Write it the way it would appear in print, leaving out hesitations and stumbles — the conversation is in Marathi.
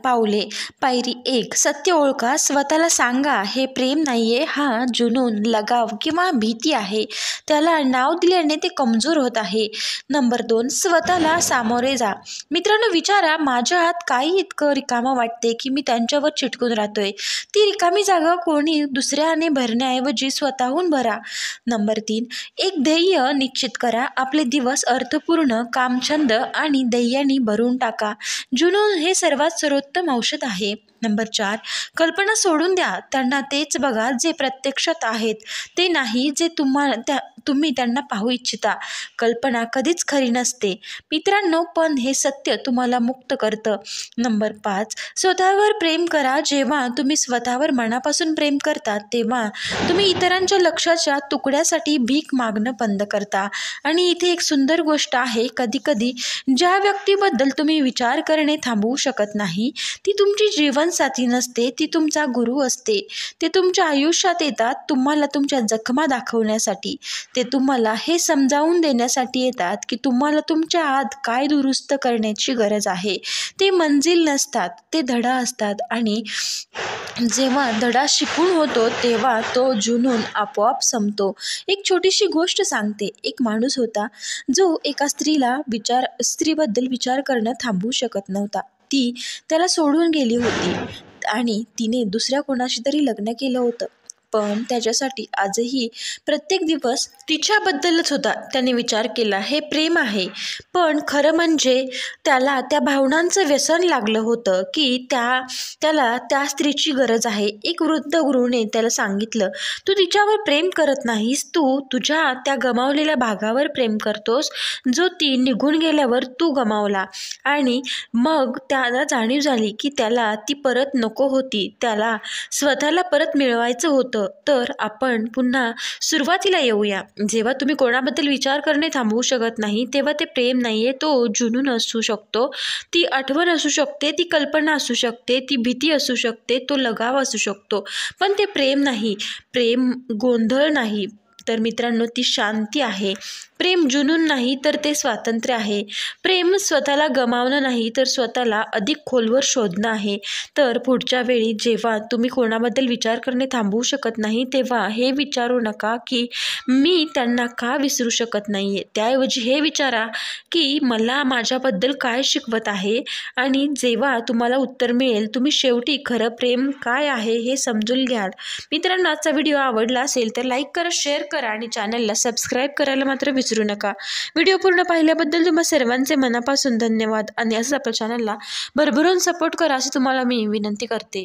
पावले. पायरी 1. सत्य ओळखा. स्वतःला सांगा, हे प्रेम नाहीये, हा जुनून, लगाव किंवा भीती आहे. त्याला नाव दिल्याने ते कमजोर होत आहे. नंबर 2. स्वतःला सामोरे जा. मित्रांनो, विचारा, माझ्या आत काही इतकं रिकामं वाटते की मी त्यांच्यावर चिटकून राहतोय. ती रिकामी जागा कोणी दुसऱ्याने भरण्याऐवजी स्वतःहून भरा. नंबर 3. एक ध्येय निश्चित करा. आपले दिवस अर्थपूर्ण, कामछंद आणि ध्येयाने भरून टाका. जुनून हे सर्वात सर्वोत्तम औषध आहे. नंबर 4. कल्पना सोडून द्या. त्यांना तेच बघा जे प्रत्यक्षात आहेत, ते नाही जे तुम्ही त्यांना पाहू इच्छिता. कल्पना कधीच खरी नसते मित्रांनो, पण हे सत्य तुम्हाला मुक्त करतं. नंबर 5. स्वतःवर प्रेम करा. जेव्हा तुम्ही स्वतःवर मनापासून प्रेम करता तेव्हा तुम्ही इतरांच्या लक्षाच्या तुकड्यासाठी भीक मागणं बंद करता. आणि इथे एक सुंदर गोष्ट आहे, कधीकधी ज्या व्यक्तीबद्दल तुम्ही विचार करणे थांबवू शकत नाही ती तुमची जीवनसाथी नसते, ती तुमचा गुरु असते. ते तुमच्या आयुष्यात येतात तुम्हाला तुमच्या जखमा दाखवण्यासाठी. ते तुम्हाला हे समजावून देण्यासाठी येतात की तुम्हाला तुमच्या आत काय दुरुस्त करण्याची गरज आहे. ते मंजिल नसतात, ते धडा असतात. आणि जेव्हा धडा शिकून होतो तेव्हा तो जुनून आपोआप संपतो. एक छोटीशी गोष्ट सांगते. एक माणूस होता जो एका स्त्रीबद्दल विचार करणं थांबवू शकत नव्हता. ती त्याला सोडून गेली होती आणि तिने दुसऱ्या कोणाशी तरी लग्न केलं होतं. पण त्याच्यासाठी आजही प्रत्येक दिवस तिच्याबद्दलच होता. त्याने विचार केला, हे प्रेम आहे. पण खरं म्हणजे त्याला त्या भावनांचं व्यसन लागलं होतं की त्याला त्या स्त्रीची गरज आहे. एक वृद्ध गुरुने त्याला सांगितलं, तू तिच्यावर प्रेम करत नाहीस, तू तुझ्या त्या गमावलेल्या भागावर प्रेम करतोस जो ती निघून गेल्यावर तू गमावला. आणि मग त्याला जाणीव झाली की त्याला ती परत नको होती, त्याला स्वतःला परत मिळवायचं होतं. तर आपण पुन्हा सुरुवातीला येऊया. जेव्हा तुम्ही कोणाबद्दल विचार करणे थांबवू शकत नाही तेव्हा ते प्रेम नाहीये, तो जुनून असू शकतो, ती आठवण असू शकते, ती कल्पना असू शकते, ती भीती असू शकते, तो लगाव असू शकतो. पण ते प्रेम नाही. प्रेम गोंधळ नाही तर मित्रांनो ती शांती आहे. प्रेम जुनून नाही तर ते स्वातंत्र्य आहे. प्रेम स्वतःला गमावणं नाही तर स्वतःला अधिक खोलवर शोधणं आहे. तर पुढच्या वेळी जेव्हा तुम्ही कोणाबद्दल विचार करणे थांबवू शकत नाही तेव्हा हे विचारू नका की मी त्यांना का विसरू शकत नाही आहे. त्याऐवजी हे विचारा की मला माझ्याबद्दल काय शिकवत आहे. आणि जेव्हा तुम्हाला उत्तर मिळेल तुम्ही शेवटी खरं प्रेम काय आहे हे समजून घ्याल. मित्रांनो, आजचा व्हिडिओ आवडला असेल तर लाईक करा, शेअर करा आणि चॅनलला सबस्क्राईब करायला मात्र विसरू नका. व्हिडिओ पूर्ण पाहिल्याबद्दल तुम्हा सर्वांचे मनापासून धन्यवाद. आणि असंच आपल्या चॅनलला भरभरून सपोर्ट करा अशी तुम्हाला मी विनंती करते.